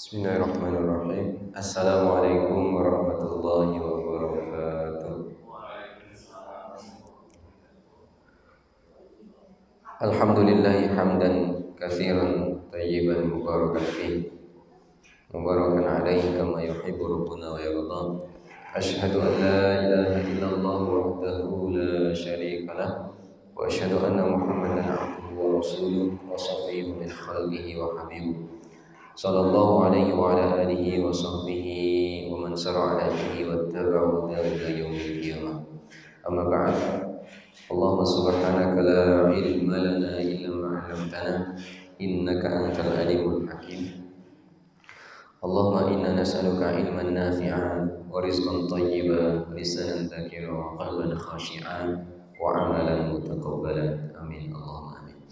Bismillahirrahmanirrahim. Assalamualaikum warahmatullahi wabarakatuh. Alhamdulillahi hamdan katsiran tayyiban mubarakan fihi mubarakan alaihi kama yuhibbu rabbuna wa yarda. Asyhadu an la ilaha illallah wahdahu la syarika lah wa asyhadu anna Muhammadan abduhu wa rasuluhu wa safiyyuhu min khalqihi wa habibuhu. Sallallahu alaihi wa ala alihi wa sahbihi wa man sara ala alihi wa tabi'ahu ila yaumil qiyamah. Amma ba'd. Allahumma subhanaka la ilma lana illa ma 'allamtana innaka antal alimul hakim. Allahumma inna nas'aluka ilman nafi'an wa rizqan thayyiban wa lisanan dzakiran wa qalban khashi'an wa 'amalan mutaqabbalan. Amin Allahumma amin.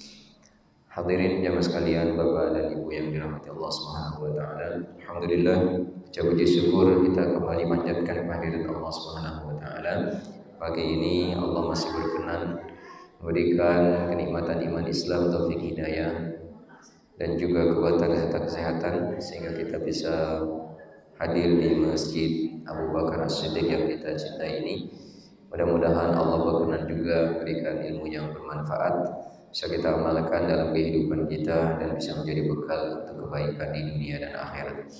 Hadirin jamaah sekalian, Bapak dan Ibu yang dirahmati Allah Subhanahu wa taala. Alhamdulillah, puji syukur kita kembali panjatkan kehadirat Allah Subhanahu wa taala. Pagi ini Allah masih berkenan memberikan kenikmatan iman Islam, taufik hidayah dan juga kekuatan serta kesehatan sehingga kita bisa hadir di Masjid Abu Bakar As-Siddiq yang kita cintai ini. Mudah-mudahan Allah berkenan juga memberikan ilmu yang bermanfaat bisa kita amalkan dalam kehidupan kita dan bisa menjadi bekal untuk kebaikan di dunia dan akhirat.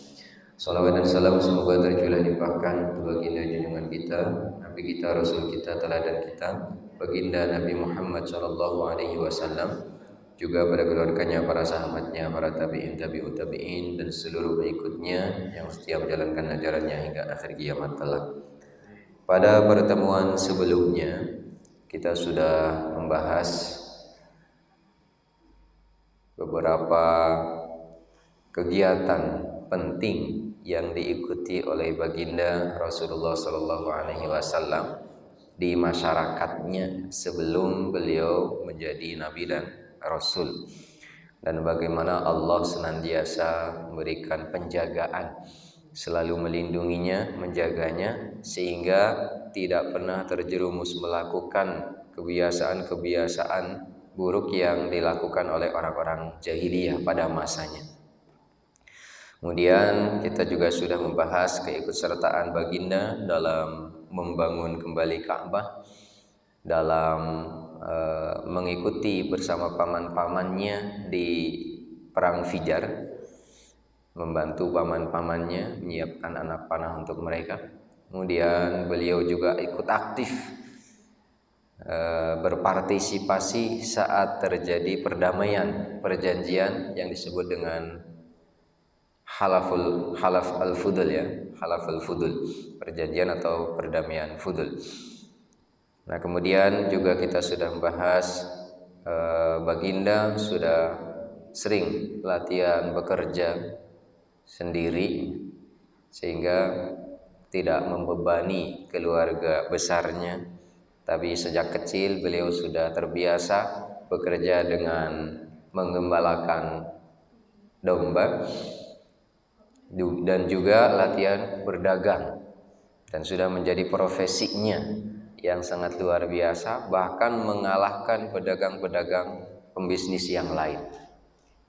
Salawat dan salam semoga tercurah limpahkan untuk baginda junjungan kita, Nabi kita, Rasul kita, teladan kita, baginda Nabi Muhammad sallallahu alaihi wasallam, juga pada keluarganya, para sahabatnya, para tabi'in, tabi'ut tabi'in dan seluruh pengikutnya yang setia menjalankan ajarannya hingga akhir kiamat kelak. Pada pertemuan sebelumnya kita sudah membahas beberapa kegiatan penting yang diikuti oleh baginda Rasulullah Sallallahu Alaihi Wasallam di masyarakatnya sebelum beliau menjadi nabi dan rasul, dan bagaimana Allah senantiasa memberikan penjagaan, selalu melindunginya, menjaganya sehingga tidak pernah terjerumus melakukan kebiasaan-kebiasaan buruk yang dilakukan oleh orang-orang jahiliyah pada masanya. Kemudian kita juga sudah membahas keikutsertaan baginda dalam membangun kembali Ka'bah, dalam mengikuti bersama paman-pamannya di perang Fijar, membantu paman-pamannya menyiapkan anak panah untuk mereka. Kemudian beliau juga ikut aktif berpartisipasi saat terjadi perdamaian, perjanjian yang disebut dengan halaf al-fudul ya, halaf al-fudul, perjanjian atau perdamaian fudul. Nah, kemudian juga kita sudah membahas baginda sudah sering latihan bekerja sendiri sehingga tidak membebani keluarga besarnya. Tapi sejak kecil beliau sudah terbiasa bekerja dengan menggembalakan domba dan juga latihan berdagang, dan sudah menjadi profesinya yang sangat luar biasa, bahkan mengalahkan pedagang-pedagang pembisnis yang lain.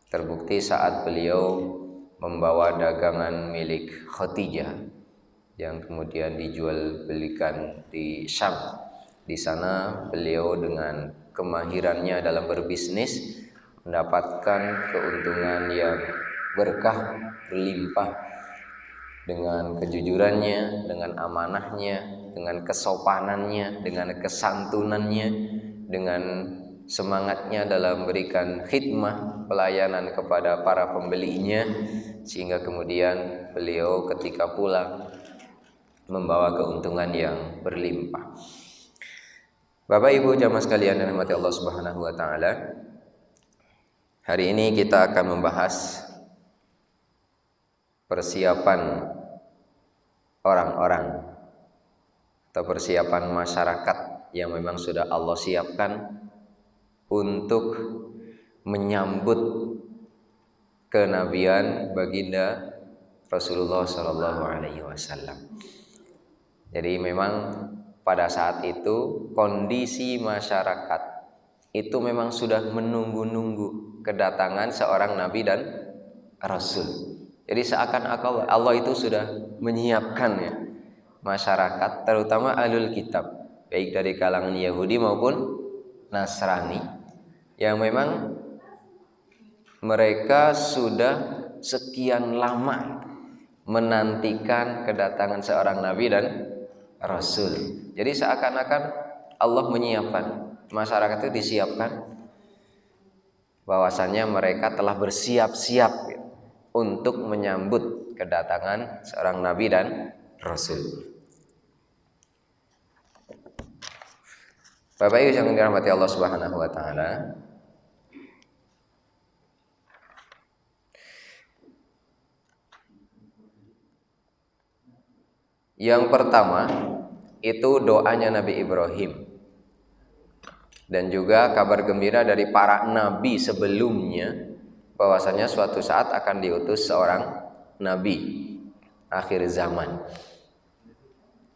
Terbukti saat beliau membawa dagangan milik Khadijah yang kemudian dijual belikan di Syam. Di sana beliau dengan kemahirannya dalam berbisnis mendapatkan keuntungan yang berkah berlimpah dengan kejujurannya, dengan amanahnya, dengan kesopanannya, dengan kesantunannya, dengan semangatnya dalam memberikan khidmah pelayanan kepada para pembelinya, sehingga kemudian beliau ketika pulang membawa keuntungan yang berlimpah. Bapak Ibu jamaah sekalian yang dirahmati Allah Subhanahu wa taala, hari ini kita akan membahas persiapan orang-orang atau persiapan masyarakat yang memang sudah Allah siapkan untuk menyambut kenabian baginda Rasulullah Sallallahu Alaihi Wasallam. Jadi memang pada saat itu kondisi masyarakat itu memang sudah menunggu-nunggu kedatangan seorang nabi dan rasul. Jadi seakan-akan Allah itu sudah menyiapkan ya masyarakat, terutama ahlul kitab, baik dari kalangan Yahudi maupun Nasrani, yang memang mereka sudah sekian lama menantikan kedatangan seorang nabi dan rasul. Jadi seakan-akan Allah menyiapkan, masyarakat itu disiapkan bahwasannya mereka telah bersiap-siap gitu, untuk menyambut kedatangan seorang nabi dan rasul. Bapak Ibu yang dirahmati Allah Subhanahu wa taala, yang pertama itu doanya Nabi Ibrahim, dan juga kabar gembira dari para nabi sebelumnya bahwasanya suatu saat akan diutus seorang nabi akhir zaman.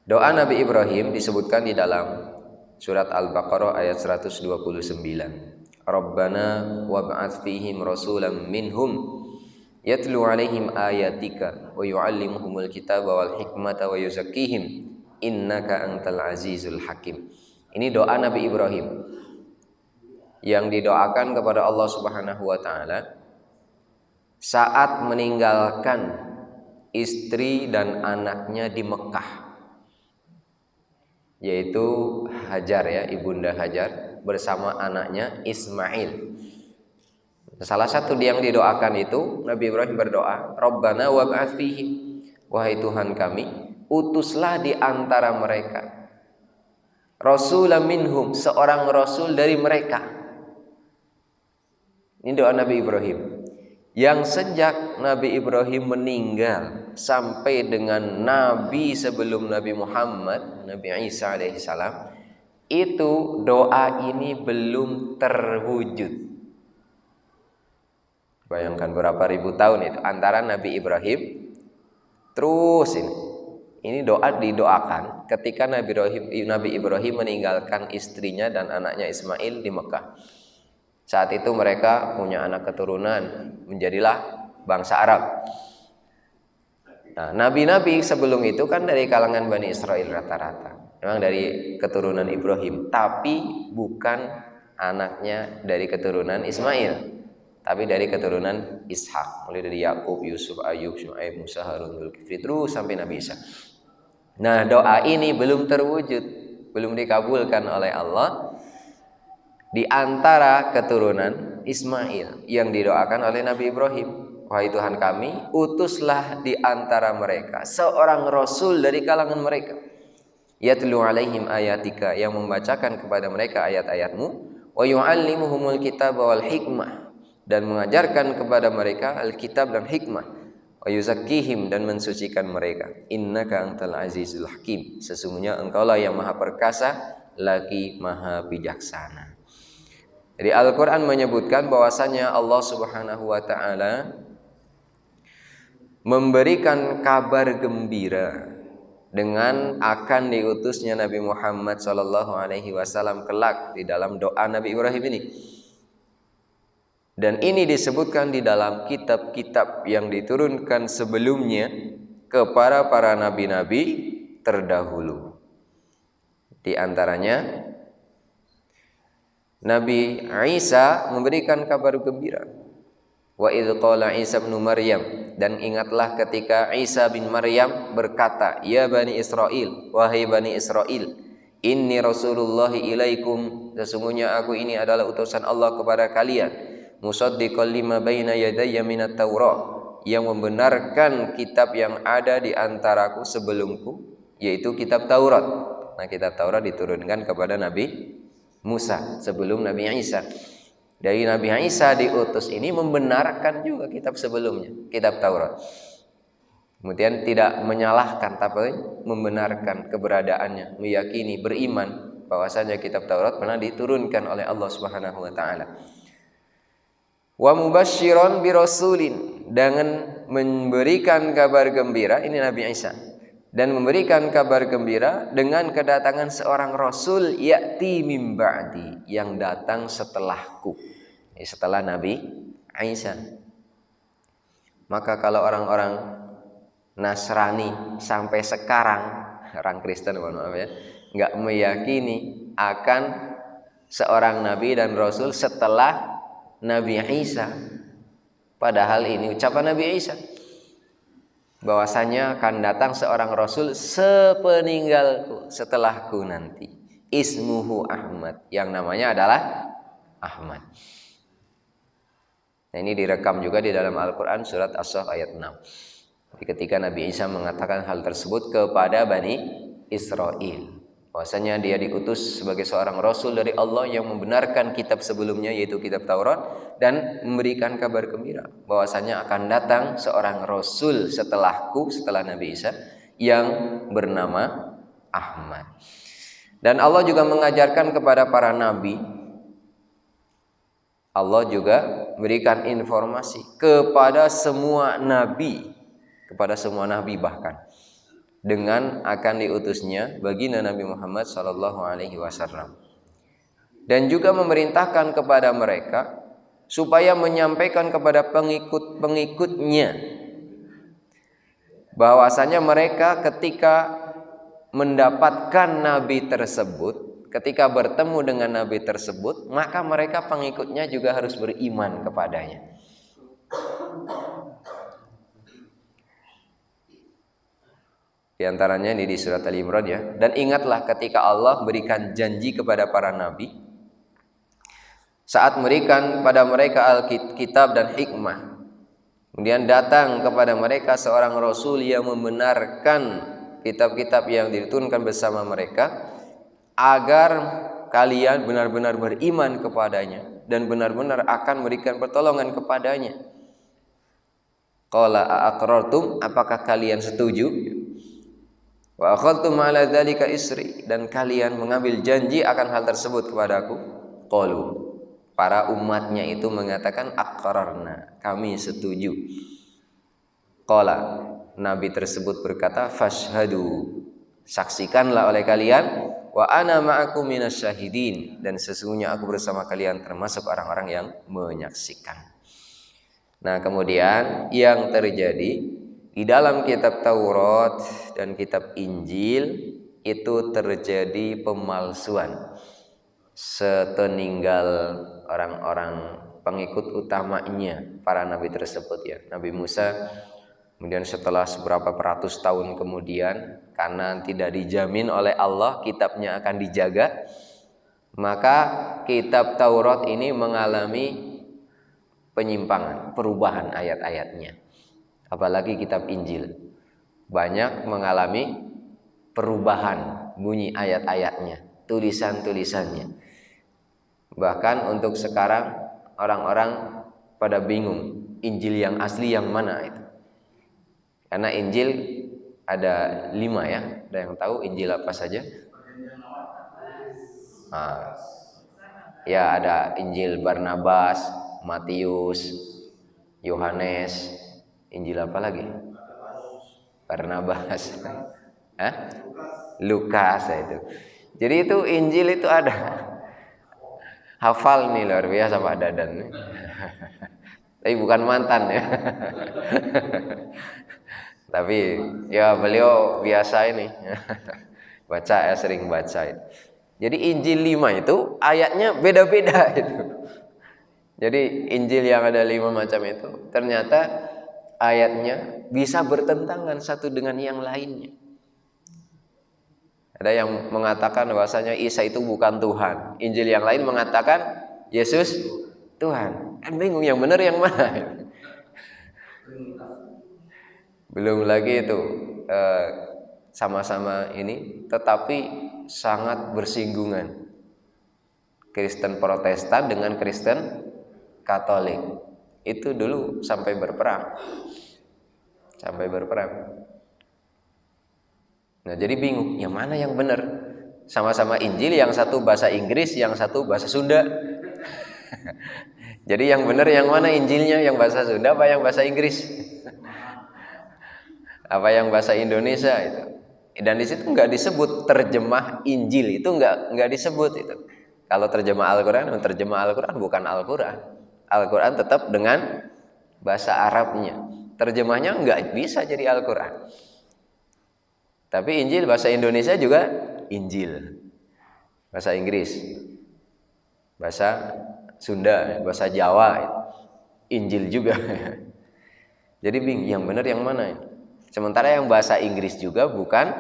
Doa Nabi Ibrahim disebutkan di dalam surat Al-Baqarah ayat 129. Rabbana wab'ats fihim rasulan minhum yatlu 'alaihim ayatika wa yu'allimuhumul kitaba wal hikmata wa yuzakkihim innaka antal azizul hakim. Ini doa Nabi Ibrahim yang didoakan kepada Allah Subhanahu wa taala saat meninggalkan istri dan anaknya di Mekah, yaitu Hajar ya, ibunda Hajar bersama anaknya Ismail. Salah satu yang didoakan itu Nabi Ibrahim berdoa, Rabbana wab'ats fihim, wahai Tuhan kami, utuslah di antara mereka rasulan minhum, seorang rasul dari mereka. Ini doa Nabi Ibrahim, yang sejak Nabi Ibrahim meninggal sampai dengan Nabi sebelum Nabi Muhammad, Nabi Isa alaihissalam, itu doa ini belum terwujud. Bayangkan berapa ribu tahun itu antara Nabi Ibrahim terus ini doa didoakan ketika Nabi Ibrahim meninggalkan istrinya dan anaknya Ismail di Mekah. Saat itu mereka punya anak keturunan, menjadilah bangsa Arab. Nah, nabi-nabi sebelum itu kan dari kalangan Bani Israel rata-rata, memang dari keturunan Ibrahim, tapi bukan anaknya dari keturunan Ismail, tapi dari keturunan Ishak, mulai dari Yakub, Yusuf, Ayub, Syuaib, Musa, Harun, Zulkifli, terus sampai Nabi Isa. Nah, doa ini belum terwujud, belum dikabulkan oleh Allah di antara keturunan Ismail yang didoakan oleh Nabi Ibrahim. Wahai Tuhan kami, utuslah di antara mereka seorang rasul dari kalangan mereka, yatlu alaihim ayatika, yang membacakan kepada mereka ayat-ayatmu, wa yu'allimuhumul kitaba wal hikmah, dan mengajarkan kepada mereka Alkitab dan hikmah, wa yuzakkihim, dan mensucikan mereka, innaka antal azizul hakim, sesungguhnya engkaulah yang maha perkasa lagi maha bijaksana. Jadi Al-Quran menyebutkan bahwasanya Allah Subhanahu wa ta'ala memberikan kabar gembira dengan akan diutusnya Nabi Muhammad SAW kelak di dalam doa Nabi Ibrahim ini. Dan ini disebutkan di dalam kitab-kitab yang diturunkan sebelumnya kepada para nabi-nabi terdahulu. Di antaranya Nabi Isa memberikan kabar gembira. Wa idz qala Isa bin Maryam, dan ingatlah ketika Isa bin Maryam berkata, ya Bani Israel, wahai Bani Israel, inni Rasulullahi ilaikum, sesungguhnya aku ini adalah utusan Allah kepada kalian, musaddiqan lima baina yadayya minat Taurat, yang membenarkan kitab yang ada di antaraku sebelumku, yaitu kitab Taurat. Nah, kitab Taurat diturunkan kepada Nabi Musa sebelum Nabi Isa. Dari Nabi Isa diutus ini membenarkan juga kitab sebelumnya, kitab Taurat. Kemudian tidak menyalahkan, tapi membenarkan keberadaannya, meyakini, beriman bahwasanya kitab Taurat pernah diturunkan oleh Allah Subhanahu wa taala. Wa mubasysyiran bi rasulin, dengan memberikan kabar gembira, ini Nabi Isa, dan memberikan kabar gembira dengan kedatangan seorang rasul, ya'ti min ba'di, yang datang setelahku, setelah Nabi Isa. Maka kalau orang-orang Nasrani sampai sekarang, orang Kristen maaf ya, nggak meyakini akan seorang nabi dan rasul setelah Nabi Isa. Padahal ini ucapan Nabi Isa, bahwasanya akan datang seorang rasul sepeninggalku, setelahku nanti. Ismuhu Ahmad, yang namanya adalah Ahmad. Nah, ini direkam juga di dalam Al-Quran surat As-Saff ayat 6. Jadi ketika Nabi Isa mengatakan hal tersebut kepada Bani Israel, bahwasanya dia diutus sebagai seorang rasul dari Allah yang membenarkan kitab sebelumnya, yaitu kitab Taurat, dan memberikan kabar gembira bahwasanya akan datang seorang rasul setelahku, setelah Nabi Isa, yang bernama Ahmad. Dan Allah juga mengajarkan kepada para nabi, Allah juga berikan informasi kepada semua nabi, bahkan dengan akan diutusnya baginda Nabi Muhammad SAW, dan juga memerintahkan kepada mereka supaya menyampaikan kepada pengikut-pengikutnya bahwasanya mereka ketika mendapatkan nabi tersebut, ketika bertemu dengan nabi tersebut, maka mereka pengikutnya juga harus beriman kepadanya. Di antaranya ini di surat Al-Imran ya. Dan ingatlah ketika Allah berikan janji kepada para nabi saat memberikan pada mereka Alkitab dan hikmah, kemudian datang kepada mereka seorang rasul yang membenarkan kitab-kitab yang diturunkan bersama mereka, agar kalian benar-benar beriman kepadanya dan benar-benar akan memberikan pertolongan kepadanya. Qala aqrartum, apakah kalian setuju? Wa akhadtum ala dzalika isri, dan kalian mengambil janji akan hal tersebut kepadaku. Qalu, para umatnya itu mengatakan aqrarna, kami setuju. Qala, nabi tersebut berkata, fashhadu, saksikanlah oleh kalian, wa ana ma'akum minasyahidin, dan sesungguhnya aku bersama kalian termasuk orang-orang yang menyaksikan. Nah, kemudian yang terjadi di dalam kitab Taurat dan kitab Injil itu terjadi pemalsuan seteninggal orang-orang pengikut utamanya para nabi tersebut ya. Nabi Musa kemudian setelah seberapa ratus tahun kemudian, karena tidak dijamin oleh Allah kitabnya akan dijaga, maka kitab Taurat ini mengalami penyimpangan, perubahan ayat-ayatnya. Apalagi kitab Injil banyak mengalami perubahan bunyi ayat-ayatnya, tulisan-tulisannya. Bahkan untuk sekarang orang-orang pada bingung Injil yang asli yang mana itu. Karena Injil ada 5 ya. Ada yang tahu Injil apa saja? Ya, ada Injil Barnabas, Matius, Yohanes. Injil apa lagi? Barnabas. Lukas itu. Jadi itu Injil itu ada. Hafal nih luar biasa Pak Dadan. Tapi bukan mantan ya. Tapi ya beliau biasa ini. Baca ya, sering baca itu. Jadi Injil 5 itu ayatnya beda-beda itu. Jadi Injil yang ada 5 macam itu ternyata ayatnya bisa bertentangan satu dengan yang lainnya. Ada yang mengatakan bahwasanya Isa itu bukan Tuhan. Injil yang lain mengatakan Yesus Tuhan. Kan bingung yang benar yang mana. Belum lagi itu sama-sama ini tetapi sangat bersinggungan. Kristen Protestan dengan Kristen Katolik. Itu dulu sampai berperang. Nah, jadi bingung, yang mana yang benar? Sama-sama Injil, yang satu bahasa Inggris, yang satu bahasa Sunda. Jadi yang benar yang mana Injilnya? Yang bahasa Sunda apa yang bahasa Inggris? Apa yang bahasa Indonesia itu? Dan di situ nggak disebut terjemah Injil, itu nggak disebut itu. Kalau terjemah Al-Quran bukan Al-Quran. Al-Quran tetap dengan bahasa Arabnya. terjemahnya nggak bisa jadi Al-Quran. Tapi Injil bahasa Indonesia juga Injil, bahasa Inggris, bahasa Sunda, bahasa Jawa, Injil juga. Jadi yang benar yang mana ini? Sementara yang bahasa Inggris juga bukan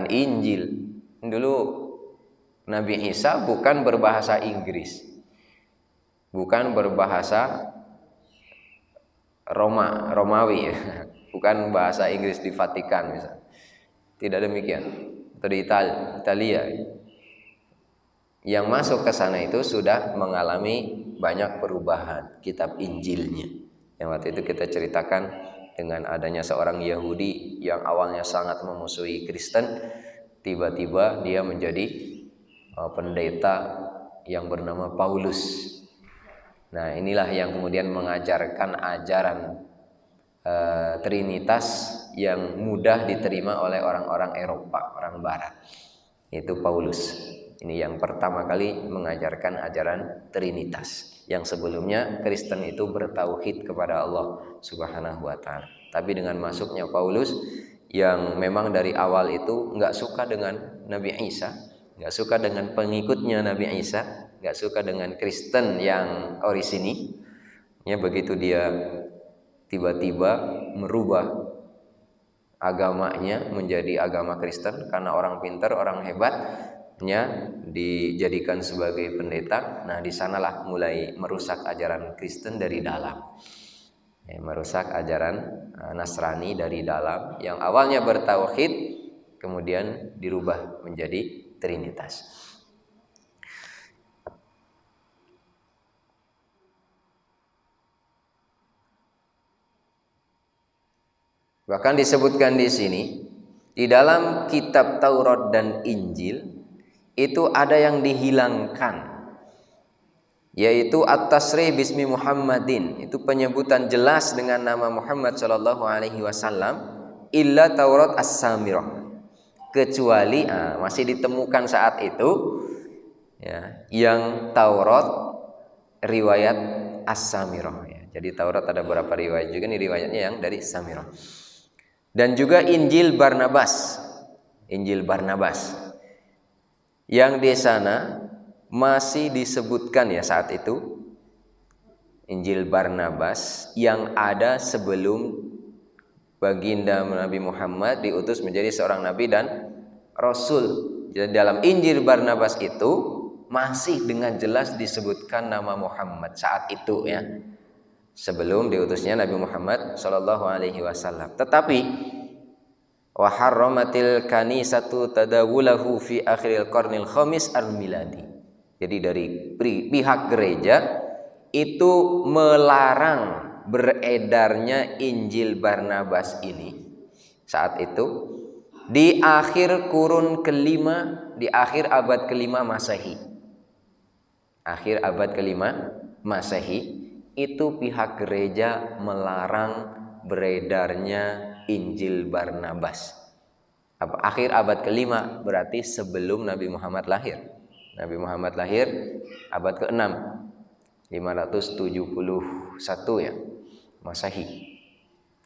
Injil. Dulu Nabi Isa bukan berbahasa Inggris, bukan berbahasa Romawi, bukan bahasa Inggris di Vatikan misalnya. Tidak demikian. Atau di Italia. Yang masuk ke sana itu sudah mengalami banyak perubahan kitab Injilnya. Yang waktu itu kita ceritakan dengan adanya seorang Yahudi yang awalnya sangat memusuhi Kristen, tiba-tiba dia menjadi pendeta yang bernama Paulus. Nah, inilah yang kemudian mengajarkan ajaran Trinitas yang mudah diterima oleh orang-orang Eropa, orang Barat. Itu Paulus. Ini yang pertama kali mengajarkan ajaran Trinitas. Yang sebelumnya Kristen itu bertauhid kepada Allah Subhanahu wa ta'ala. Tapi dengan masuknya Paulus yang memang dari awal itu nggak suka dengan Nabi Isa, nggak suka dengan pengikutnya Nabi Isa, nggak suka dengan Kristen yang orisini. Ya, begitu dia tiba-tiba merubah agamanya menjadi agama Kristen karena orang pintar, orang hebatnya dijadikan sebagai pendeta. Nah, di sanalah mulai merusak ajaran Kristen dari dalam. Merusak ajaran Nasrani dari dalam yang awalnya bertauhid kemudian dirubah menjadi Trinitas. Bahkan disebutkan di sini, di dalam kitab Taurat dan Injil itu ada yang dihilangkan, yaitu at-tasrih bismi Muhammadin, itu penyebutan jelas dengan nama Muhammad sallallahu alaihi wasallam, illa Taurat As-Samirah, kecuali masih ditemukan saat itu ya, yang Taurat riwayat As-Samirah ya. Jadi Taurat ada beberapa riwayat juga, ini riwayatnya yang dari Samirah. Dan juga Injil Barnabas, yang di sana masih disebutkan ya saat itu Injil Barnabas yang ada sebelum baginda Nabi Muhammad diutus menjadi seorang nabi dan rasul. Jadi dalam Injil Barnabas itu masih dengan jelas disebutkan nama Muhammad saat itu ya, sebelum diutusnya Nabi Muhammad sallallahu alaihi wasallam. Tetapi wa harramatil kanisatu tadawulahu fi akhiril qarnil khamis al-miladi. Jadi dari pihak gereja itu melarang beredarnya Injil Barnabas ini saat itu di akhir kurun kelima, di akhir abad kelima Masehi. Akhir abad kelima Masehi itu pihak gereja melarang beredarnya Injil Barnabas. Akhir abad kelima berarti sebelum Nabi Muhammad lahir. Nabi Muhammad lahir abad ke-6, 571 ya Masehi.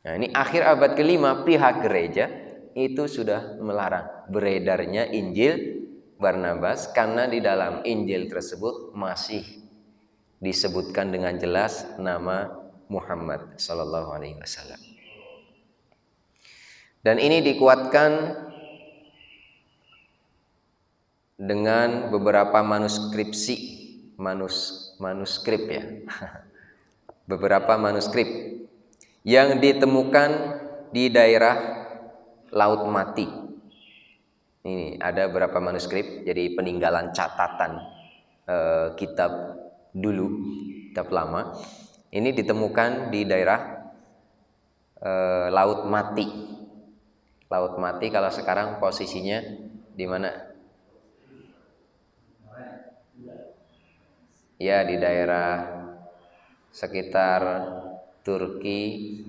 Nah, ini akhir abad kelima pihak gereja itu sudah melarang beredarnya Injil Barnabas karena di dalam Injil tersebut masih disebutkan dengan jelas nama Muhammad sallallahu alaihi wasallam. Dan ini dikuatkan dengan beberapa manuskrip ya. Beberapa manuskrip yang ditemukan di daerah Laut Mati. Ini ada beberapa manuskrip, jadi peninggalan catatan kitab dulu, kitab lama. Ini ditemukan di daerah Laut Mati. Laut Mati kalau sekarang posisinya di mana? Ya, di daerah sekitar Turki,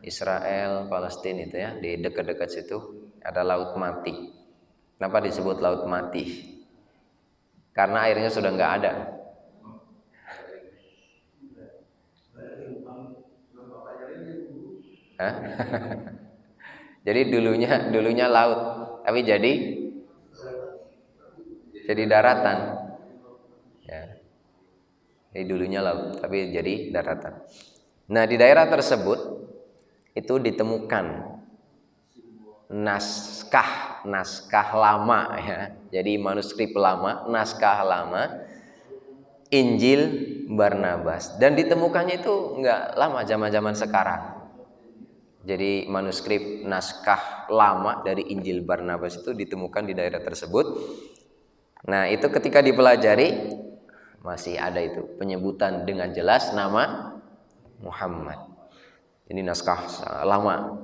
Israel, Palestina itu ya, di dekat-dekat situ ada Laut Mati. Kenapa disebut Laut Mati? Karena airnya sudah nggak ada. Hah? Jadi dulunya laut, tapi jadi daratan. Ya. Jadi dulunya laut, tapi jadi daratan. Nah, di daerah tersebut itu ditemukan naskah lama ya. Jadi manuskrip lama, naskah lama Injil Barnabas, dan ditemukannya itu enggak lama, zaman-zaman sekarang. Jadi manuskrip naskah lama dari Injil Barnabas itu ditemukan di daerah tersebut. Nah, itu ketika dipelajari masih ada itu penyebutan dengan jelas nama Muhammad. Ini naskah lama.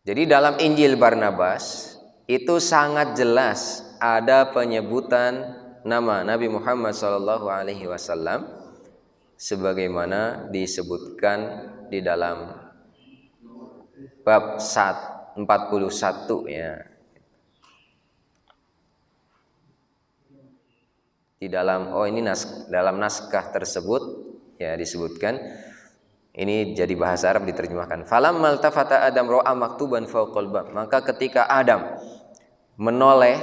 Jadi dalam Injil Barnabas itu sangat jelas ada penyebutan nama Nabi Muhammad SAW sebagaimana disebutkan di dalam bab 41 ya. Di dalam dalam naskah tersebut ya disebutkan. Ini jadi bahasa Arab diterjemahkan. Falammal tafata Adam ra'a maktuban fawqal bab. Maka ketika Adam menoleh,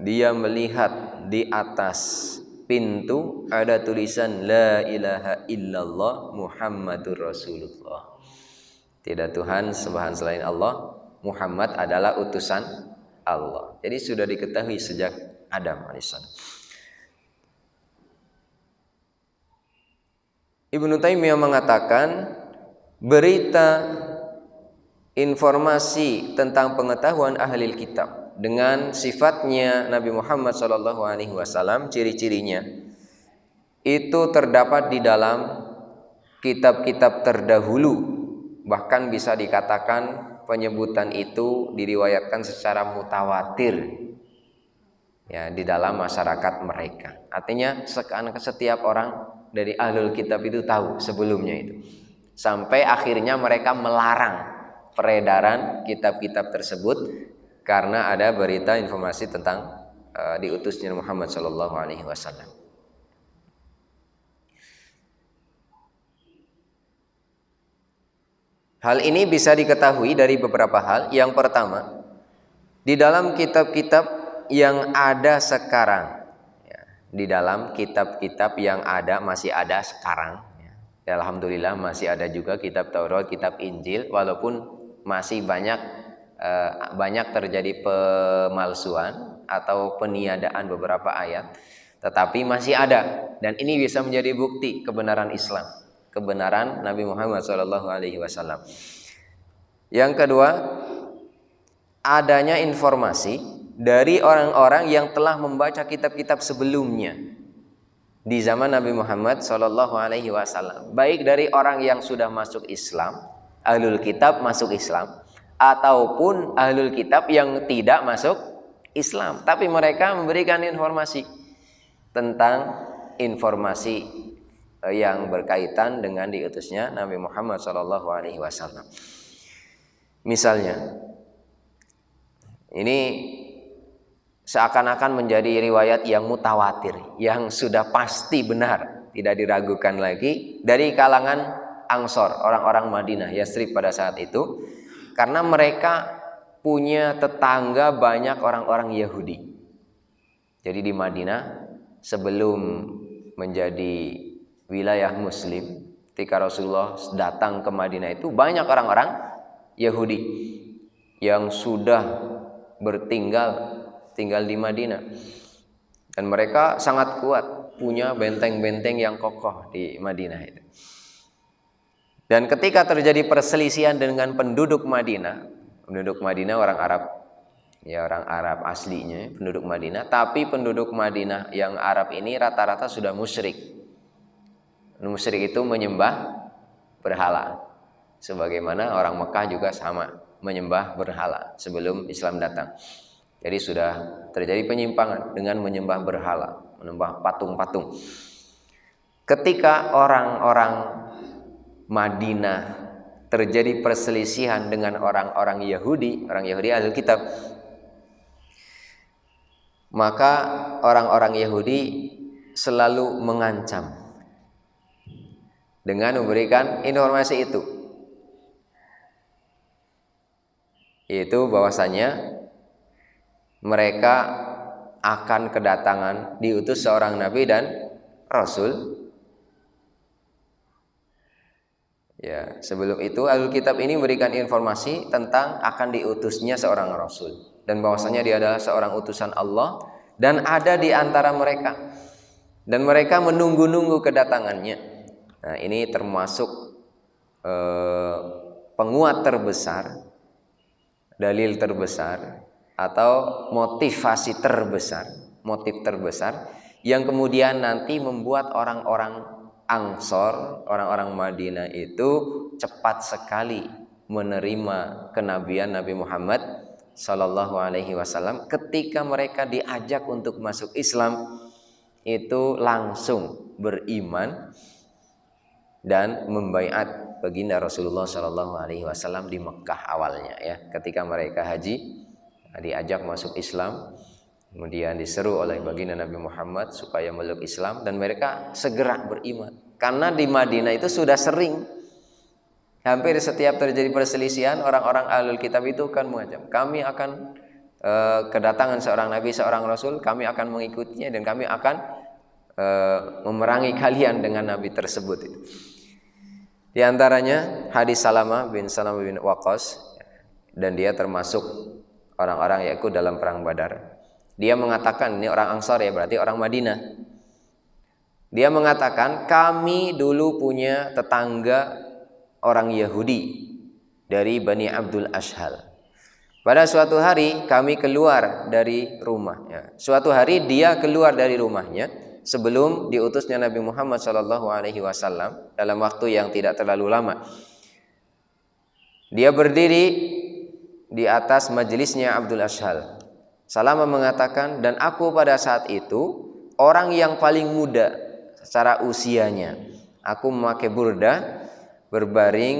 dia melihat di atas pintu ada tulisan la ilaha illallah Muhammadur Rasulullah. Tidak Tuhan sembahan selain Allah, Muhammad adalah utusan Allah. Jadi sudah diketahui sejak Adam alaihissalam. Ibnu Taimiyah mengatakan berita informasi tentang pengetahuan ahli kitab dengan sifatnya Nabi Muhammad SAW, ciri-cirinya itu terdapat di dalam kitab-kitab terdahulu. Bahkan bisa dikatakan penyebutan itu diriwayatkan secara mutawatir ya di dalam masyarakat mereka. Artinya setiap orang dari ahlul kitab itu tahu sebelumnya itu. Sampai akhirnya mereka melarang peredaran kitab-kitab tersebut karena ada berita informasi tentang diutusnya Muhammad SAW. Hal ini bisa diketahui dari beberapa hal. Yang pertama, di dalam kitab-kitab yang ada sekarang, di dalam kitab-kitab yang masih ada sekarang ya, alhamdulillah masih ada juga kitab Taurat, kitab Injil, walaupun masih banyak terjadi pemalsuan atau peniadaan beberapa ayat, tetapi masih ada, dan ini bisa menjadi bukti kebenaran Islam, kebenaran Nabi Muhammad SAW. Yang kedua, adanya informasi dari orang-orang yang telah membaca kitab-kitab sebelumnya di zaman Nabi Muhammad SAW, baik dari orang yang sudah masuk Islam, ahlul kitab masuk Islam, ataupun ahlul kitab yang tidak masuk Islam, tapi mereka memberikan informasi tentang informasi yang berkaitan dengan diutusnya Nabi Muhammad SAW. Misalnya, ini seakan-akan menjadi riwayat yang mutawatir, yang sudah pasti benar, tidak diragukan lagi, dari kalangan Ansor, orang-orang Madinah, Yatsrib pada saat itu, karena mereka punya tetangga banyak orang-orang Yahudi. Jadi di Madinah sebelum menjadi wilayah Muslim, ketika Rasulullah datang ke Madinah itu banyak orang-orang Yahudi yang sudah tinggal di Madinah, dan mereka sangat kuat, punya benteng-benteng yang kokoh di Madinah itu. Dan ketika terjadi perselisihan dengan penduduk Madinah orang Arab, ya orang Arab aslinya, penduduk Madinah, tapi penduduk Madinah yang Arab ini rata-rata sudah musyrik. Musyrik itu menyembah berhala, sebagaimana orang Mekah juga sama, menyembah berhala sebelum Islam datang. Jadi sudah terjadi penyimpangan dengan menyembah berhala, menyembah patung-patung. Ketika orang-orang Madinah terjadi perselisihan dengan orang-orang Yahudi ahlul kitab, maka orang-orang Yahudi selalu mengancam dengan memberikan informasi itu, yaitu bahwasanya mereka akan kedatangan diutus seorang nabi dan rasul. Ya, sebelum itu Ahlul Kitab ini memberikan informasi tentang akan diutusnya seorang rasul dan bahwasanya dia adalah seorang utusan Allah dan ada di antara mereka dan mereka menunggu-nunggu kedatangannya. Nah, ini termasuk penguat terbesar, dalil terbesar atau motivasi terbesar, motif terbesar yang kemudian nanti membuat orang-orang Ansor, orang-orang Madinah itu cepat sekali menerima kenabian Nabi Muhammad Sallallahu Alaihi Wasallam. Ketika mereka diajak untuk masuk Islam, itu langsung beriman dan membaiat baginda Rasulullah Sallallahu Alaihi Wasallam di Mekah awalnya, ya. Ketika mereka haji, diajak masuk Islam, kemudian diseru oleh baginda Nabi Muhammad supaya meluk Islam dan mereka segera beriman. Karena di Madinah itu sudah sering, hampir setiap terjadi perselisihan, orang-orang Ahlul Kitab itu kan mengancam, kami akan kedatangan seorang nabi, seorang rasul, kami akan mengikutinya dan kami akan memerangi kalian dengan nabi tersebut. Di antaranya hadis Salamah bin Waqqas, dan dia termasuk orang-orang yang ikut dalam perang Badar. Dia mengatakan, ini orang Ansar ya, berarti orang Madinah. Dia mengatakan, kami dulu punya tetangga orang Yahudi dari Bani Abdul Ashhal. Pada suatu hari kami keluar dari rumahnya. Suatu hari dia keluar dari rumahnya sebelum diutusnya Nabi Muhammad SAW dalam waktu yang tidak terlalu lama. Dia berdiri di atas majelisnya Abdul Ashhal. Salamah mengatakan, dan aku pada saat itu orang yang paling muda secara usianya. Aku memakai burdah, berbaring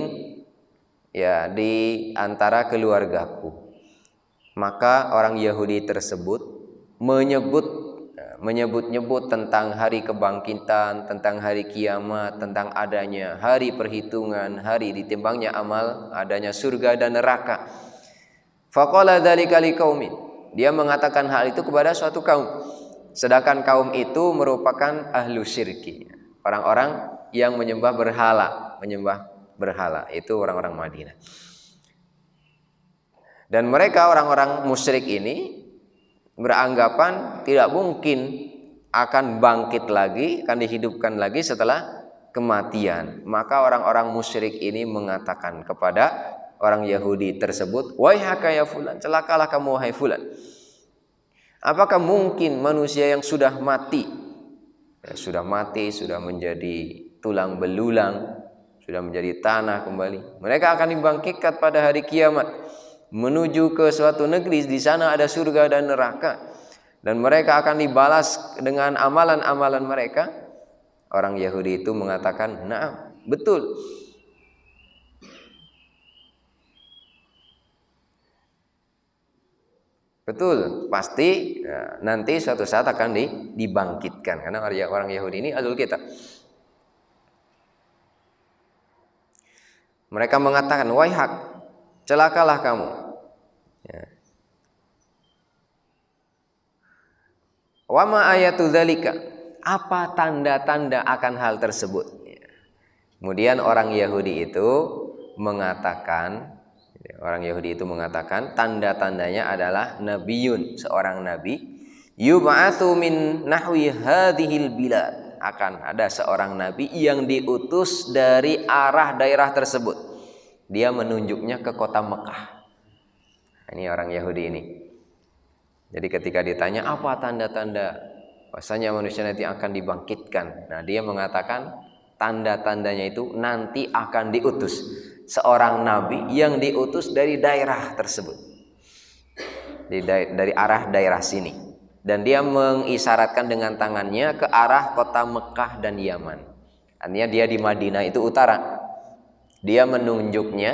ya di antara keluargaku. Maka orang Yahudi tersebut menyebut-nyebut tentang hari kebangkitan, tentang hari kiamat, tentang adanya hari perhitungan, hari ditimbangnya amal, adanya surga dan neraka. Faqala dzalika liqaumin. Dia mengatakan hal itu kepada suatu kaum. Sedangkan kaum itu merupakan ahlu syirki, orang-orang yang menyembah berhala, itu orang-orang Madinah. Dan mereka orang-orang musyrik ini beranggapan tidak mungkin akan bangkit lagi, akan dihidupkan lagi setelah kematian. Maka orang-orang musyrik ini mengatakan kepada orang Yahudi tersebut, waihaka ya fulan, celakalah kamu wahai fulan. Apakah mungkin manusia yang sudah mati, sudah menjadi tulang belulang, sudah menjadi tanah kembali, mereka akan dibangkitkan pada hari kiamat menuju ke suatu negeri, di sana ada surga dan neraka, dan mereka akan dibalas dengan amalan-amalan mereka? Orang Yahudi itu mengatakan, "Na'am, betul." Betul, pasti ya, nanti suatu saat akan dibangkitkan, karena orang Yahudi ini Ahlul Kitab. Mereka mengatakan, waihak, celakalah kamu. Ya. Wa ma ayatu dzalika, apa tanda-tanda akan hal tersebut? Ya. Kemudian orang Yahudi itu mengatakan, tanda-tandanya adalah nabiyun, seorang nabi, yub'atsu min nahwi hadhil bilad, akan ada seorang nabi yang diutus dari arah daerah tersebut. Dia menunjuknya ke kota Mekah. Ini orang Yahudi ini. Jadi ketika ditanya apa tanda-tanda bahwasanya manusia nanti akan dibangkitkan, nah dia mengatakan tanda-tandanya itu nanti akan diutus seorang nabi yang diutus dari daerah tersebut, dari arah daerah sini, dan dia mengisyaratkan dengan tangannya ke arah kota Mekah dan Yaman. Artinya dia di Madinah itu utara. Dia menunjuknya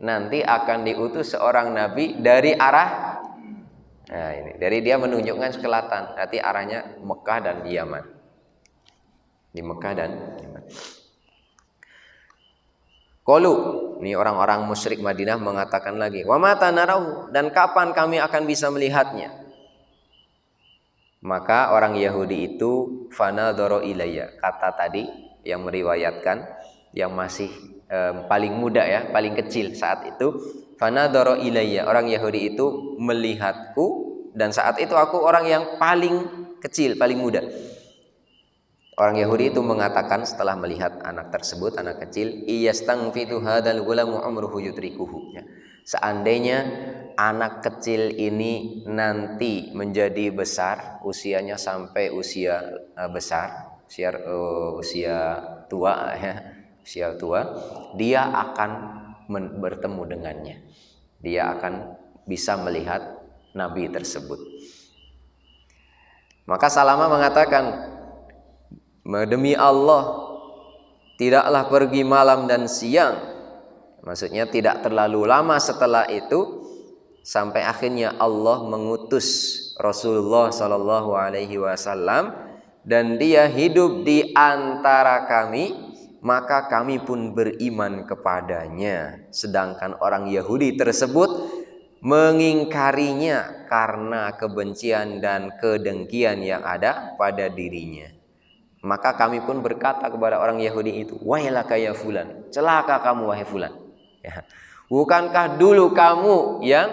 nanti akan diutus seorang nabi dari arah, nah ini, dari dia menunjukkan selatan, berarti arahnya Mekah dan Yaman. di Mekah dan Qalu, ini orang-orang musyrik Madinah mengatakan lagi, wa mata narahu, dan kapan kami akan bisa melihatnya? Maka orang Yahudi itu fanadhara ilayya, kata tadi yang meriwayatkan yang masih paling muda ya, paling kecil saat itu, fanadhara ilayya, orang Yahudi itu melihatku dan saat itu aku orang yang paling kecil, paling muda. Orang Yahudi itu mengatakan setelah melihat anak tersebut, anak kecil, iyastangfitu hadzal ghulamu umruhu yudrikuhu. Seandainya anak kecil ini nanti menjadi besar, usianya sampai usia besar, usia tua ya, usia tua, dia akan bertemu dengannya. Dia akan bisa melihat nabi tersebut. Maka Salamah mengatakan, demi Allah, tidaklah pergi malam dan siang. Maksudnya tidak terlalu lama setelah itu sampai akhirnya Allah mengutus Rasulullah Shallallahu Alaihi Wasallam dan dia hidup di antara kami, maka kami pun beriman kepadanya. Sedangkan orang Yahudi tersebut mengingkarinya karena kebencian dan kedengkian yang ada pada dirinya. Maka kami pun berkata kepada orang Yahudi itu, wailaka ya fulan, celaka kamu wahai fulan. Ya. Bukankah dulu kamu yang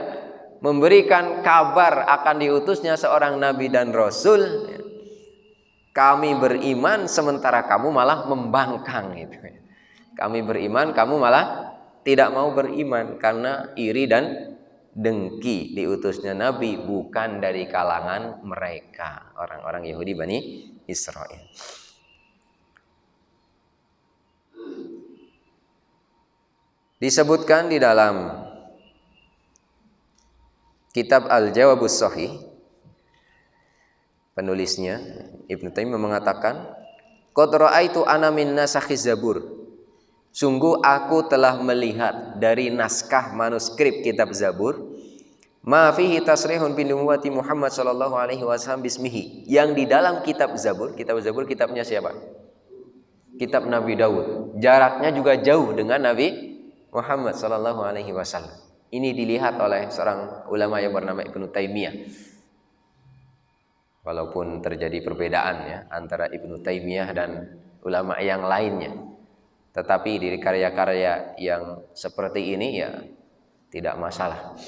memberikan kabar akan diutusnya seorang nabi dan rasul? Ya. Kami beriman sementara kamu malah membangkang itu. Kami beriman, kamu malah tidak mau beriman karena iri dan dengki diutusnya nabi bukan dari kalangan mereka, orang-orang Yahudi Bani Israel. Disebutkan di dalam kitab Al-Jawabus Shahih, penulisnya Ibnu Taimiyah mengatakan, qad ra'aitu ana min nasakhiz zabur, sungguh aku telah melihat dari naskah manuskrip kitab Zabur, ma fihi tasrihun bi nubuwwati Muhammad sallallahu alaihi wasallam bismihi, yang di dalam kitab Zabur kitabnya siapa? Kitab Nabi Daud. Jaraknya juga jauh dengan Nabi Muhammad sallallahu alaihi wasallam. Ini dilihat oleh seorang ulama yang bernama Ibnu Taimiyah. Walaupun terjadi perbedaan ya antara Ibnu Taimiyah dan ulama yang lainnya, tetapi di karya-karya yang seperti ini ya tidak masalah.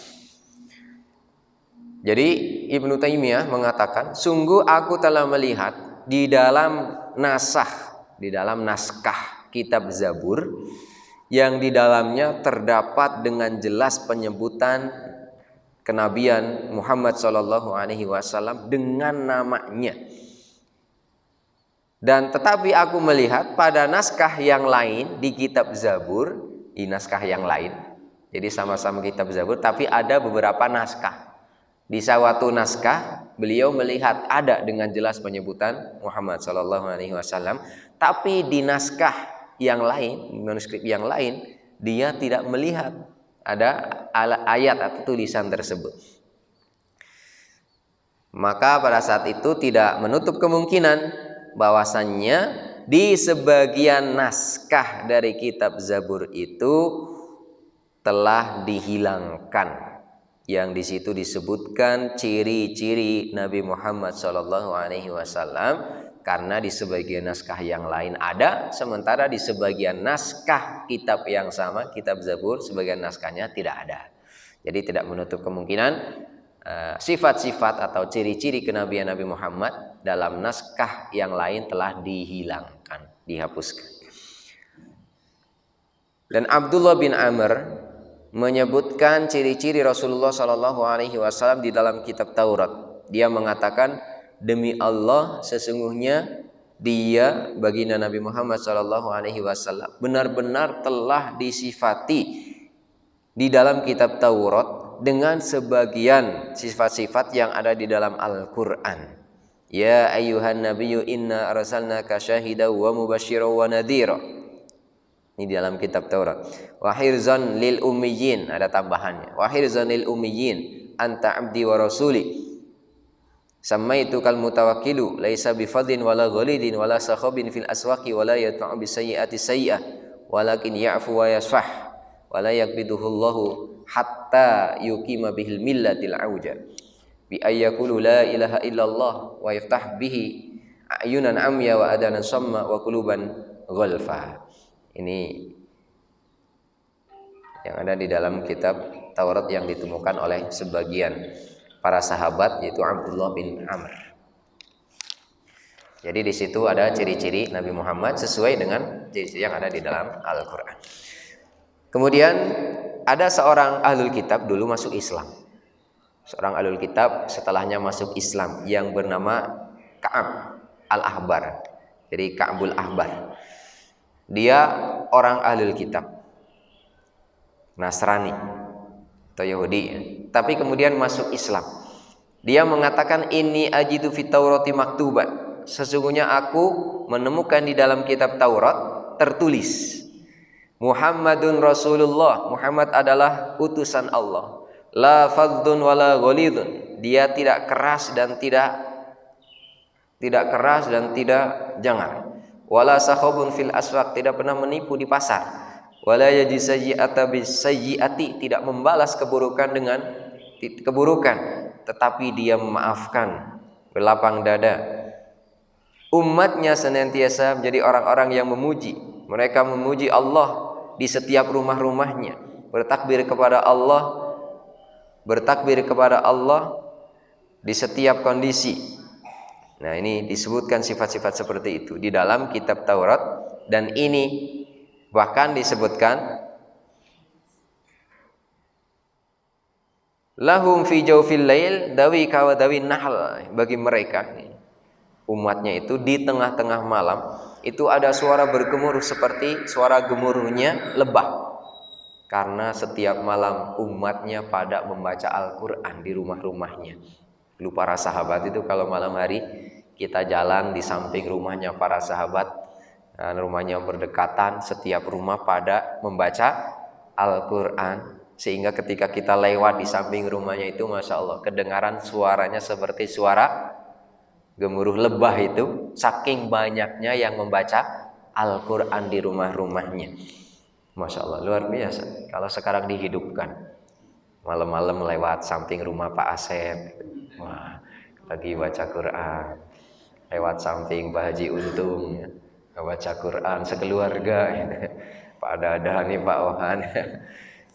Jadi Ibnu Taimiyah mengatakan, sungguh aku telah melihat di dalam naskah kitab Zabur yang di dalamnya terdapat dengan jelas penyebutan kenabian Muhammad sallallahu alaihi wasallam dengan namanya. Dan tetapi aku melihat pada naskah yang lain di kitab Zabur, di naskah yang lain. Jadi sama-sama kitab Zabur tapi ada beberapa naskah. Di suatu naskah beliau melihat ada dengan jelas penyebutan Muhammad sallallahu alaihi wasallam, tapi di naskah yang lain, manuskrip yang lain, dia tidak melihat ada ayat atau tulisan tersebut. Maka pada saat itu tidak menutup kemungkinan bahwasannya di sebagian naskah dari kitab Zabur itu telah dihilangkan, yang di situ disebutkan ciri-ciri Nabi Muhammad SAW, karena di sebagian naskah yang lain ada, sementara di sebagian naskah kitab yang sama, kitab Zabur, sebagian naskahnya tidak ada. Jadi tidak menutup kemungkinan sifat-sifat atau ciri-ciri kenabian Nabi Muhammad dalam naskah yang lain telah dihilangkan, dihapuskan. Dan Abdullah bin Amr menyebutkan ciri-ciri Rasulullah SAW di dalam kitab Taurat. Dia mengatakan, demi Allah, sesungguhnya dia, baginda Nabi Muhammad SAW, benar-benar telah disifati di dalam kitab Taurat dengan sebagian sifat-sifat yang ada di dalam Al-Quran. Ya ayyuhan nabiyyu inna arsalnaka syahidan wa mubasysyiran wa nadhira. Ini di dalam kitab Taurat. Wa hirzan lil ummiyin, ada tambahannya. Wa hirzan lil ummiyin anta abdi wa rasuli. Sammaitu kal mutawakkilu laisa bifadhin wala ghalidin wala sakhabin fil aswaqi wala yata'u bisayyi'ati sayyi'ah walakin ya'fu wa yasfah wala yakbiduhu Allahu hatta yuqima bihil millatil auja bi ayyakulu la ilaha illallah wa yaftah bihi ayunan amya wa adanan samma wa quluban ghalfa. Ini yang ada di dalam kitab Taurat yang ditemukan oleh sebagian para sahabat, yaitu Abdullah bin Amr. Jadi di situ ada ciri-ciri Nabi Muhammad sesuai dengan ciri-ciri yang ada di dalam Al-Quran. Kemudian ada seorang ahlul kitab dulu masuk Islam. Seorang ahlul kitab setelahnya masuk Islam yang bernama Ka'ab al-Ahbar. Jadi Ka'bul Ahbar. Dia orang ahlul kitab, Nasrani atau Yahudi ya. Tapi kemudian masuk Islam. Dia mengatakan ini ajidu fit Taurati maktuban. Sesungguhnya aku menemukan di dalam kitab Taurat tertulis Muhammadun Rasulullah. Muhammad adalah utusan Allah. La fadhdun wala ghalidun. Dia tidak keras dan tidak jangar. Wala sakhabun fil aswaq, tidak pernah menipu di pasar. Wala yaji sayyi'ata bis sayyi'ati, tidak membalas keburukan dengan keburukan, tetapi dia memaafkan, berlapang dada. Umatnya senantiasa menjadi orang-orang yang memuji. Mereka memuji Allah di setiap rumah-rumahnya, bertakbir kepada Allah di setiap kondisi. Nah, ini disebutkan sifat-sifat seperti itu di dalam kitab Taurat, dan ini bahkan disebutkan lahum fi jawfil lail dawi kawa dawi nahl, bagi mereka umatnya itu di tengah-tengah malam itu ada suara bergemuruh seperti suara gemuruhnya lebah, karena setiap malam umatnya pada membaca Al-Quran di rumah-rumahnya. Dulu para sahabat itu kalau malam hari kita jalan di samping rumahnya para sahabat, dan rumahnya berdekatan, setiap rumah pada membaca Al-Quran, sehingga ketika kita lewat di samping rumahnya itu, Masya Allah, kedengaran suaranya seperti suara gemuruh lebah itu, saking banyaknya yang membaca Al-Quran di rumah-rumahnya. Masya Allah, luar biasa. Kalau sekarang dihidupkan, malam-malam lewat samping rumah Pak Asep, wah, lagi baca Quran. Lewat samping Pak Haji Untung, baca Quran sekeluarga. Pak Dada nih, Pak Ohan,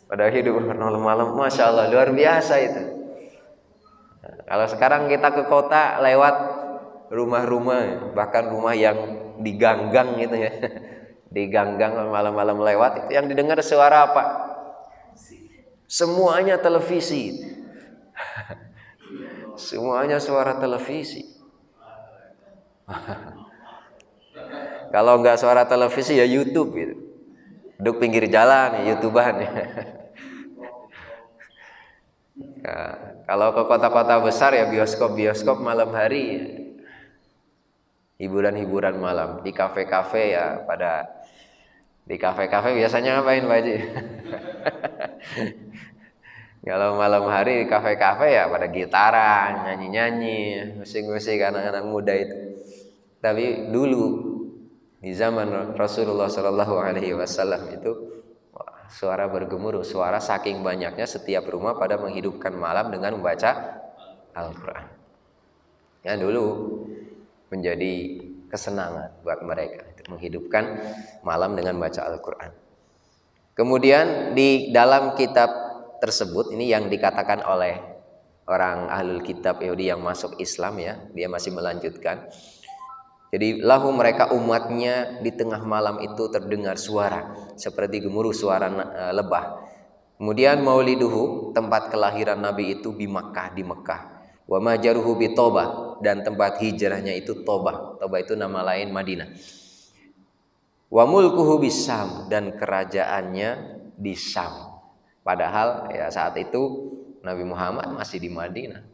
pada hidup malam-malam, Masya Allah, luar biasa itu. Kalau sekarang kita ke kota lewat rumah-rumah, bahkan rumah yang diganggang gitu ya, diganggang malam-malam lewat, itu yang didengar suara apa? Semuanya televisi. Semuanya suara televisi. Kalau nggak suara televisi ya YouTube gitu. Duduk pinggir jalan ya YouTubean ya. Nah, kalau ke kota-kota besar ya bioskop malam hari ya. Hiburan-hiburan malam di kafe-kafe ya, di kafe-kafe biasanya ngapain Pak Haji? Kalau malam hari di kafe-kafe ya pada gitaran, nyanyi-nyanyi, musik-musik anak-anak muda itu. Tapi dulu di zaman Rasulullah Shallallahu Alaihi Wasallam itu suara bergemuruh, suara saking banyaknya setiap rumah pada menghidupkan malam dengan membaca Al-Quran. Ya, dulu menjadi kesenangan buat mereka menghidupkan malam dengan baca Al-Quran. Kemudian di dalam kitab tersebut, ini yang dikatakan oleh orang ahlul kitab Yahudi yang masuk Islam ya, dia masih melanjutkan. Jadi lahu, mereka umatnya di tengah malam itu terdengar suara seperti gemuruh suara lebah. Kemudian mauliduhu, tempat kelahiran Nabi itu di Mekah. Wa majaruhu bi Tobah, dan tempat hijrahnya itu Tobah. Tobah itu nama lain Madinah. Wa mulkuhu bis Syam, dan kerajaannya di Syam. Padahal ya saat itu Nabi Muhammad masih di Madinah.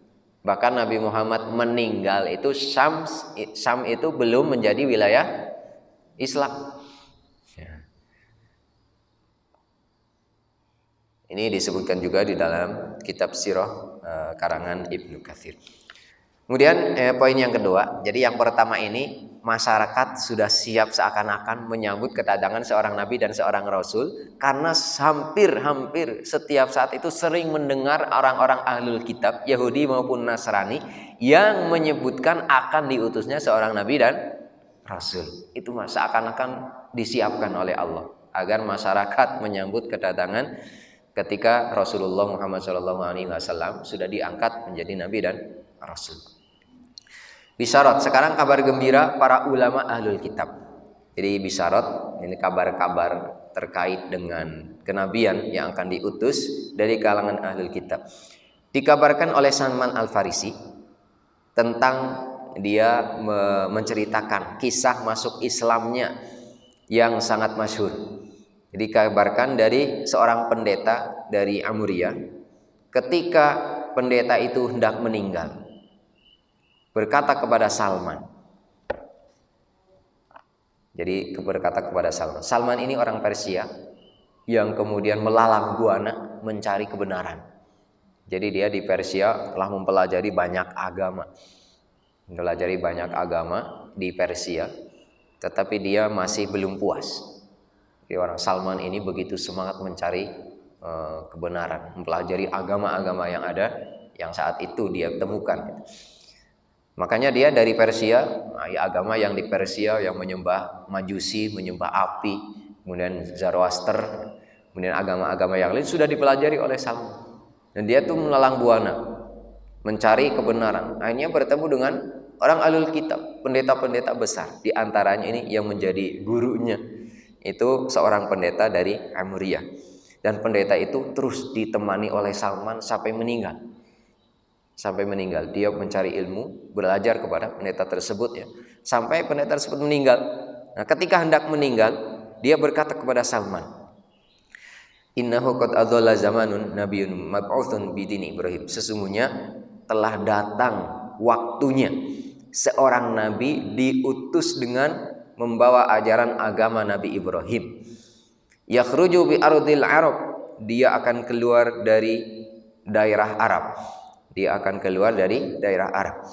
Bahkan Nabi Muhammad meninggal itu Syam itu belum menjadi wilayah Islam. Ya. Ini disebutkan juga di dalam kitab Sirah karangan Ibnu Katsir. Kemudian poin yang kedua, jadi yang pertama ini masyarakat sudah siap seakan-akan menyambut kedatangan seorang nabi dan seorang rasul karena hampir setiap saat itu sering mendengar orang-orang ahlul kitab Yahudi maupun Nasrani yang menyebutkan akan diutusnya seorang nabi dan rasul. Itu seakan-akan disiapkan oleh Allah agar masyarakat menyambut kedatangan ketika Rasulullah Muhammad SAW sudah diangkat menjadi nabi dan rasul. Bisyarat, sekarang kabar gembira para ulama ahlul kitab. Jadi bisyarat ini kabar-kabar terkait dengan kenabian yang akan diutus dari kalangan ahlul kitab. Dikabarkan oleh Salman Al-Farisi tentang dia menceritakan kisah masuk Islamnya yang sangat masyhur. Dikabarkan dari seorang pendeta dari Amuria, ketika pendeta itu hendak meninggal, berkata kepada Salman. Jadi berkata kepada Salman. Salman ini orang Persia yang kemudian melalang buana mencari kebenaran. Jadi dia di Persia telah mempelajari banyak agama. Mempelajari banyak agama di Persia, tetapi dia masih belum puas. Jadi orang Salman ini begitu semangat mencari kebenaran, mempelajari agama-agama yang ada yang saat itu dia temukan. Makanya dia dari Persia, agama yang di Persia yang menyembah Majusi, menyembah api, kemudian Zoroaster, kemudian agama-agama yang lain sudah dipelajari oleh Salman. Dan dia tuh melalang buana mencari kebenaran. Akhirnya bertemu dengan orang ahlul kitab, pendeta-pendeta besar. Di antaranya ini yang menjadi gurunya itu seorang pendeta dari Amuria. Dan pendeta itu terus ditemani oleh Salman sampai meninggal. Sampai meninggal, dia mencari ilmu, belajar kepada pendeta tersebut ya. Sampai pendeta tersebut meninggal. Nah, ketika hendak meninggal, dia berkata kepada Salman, "Innahu qad adalla zamanun nabiyyun mab'utsun bidini Ibrahim." Sesungguhnya telah datang waktunya seorang nabi diutus dengan membawa ajaran agama Nabi Ibrahim. Yakhruju bi ardil Arab. Dia akan keluar dari daerah Arab. Dia akan keluar dari daerah Arab.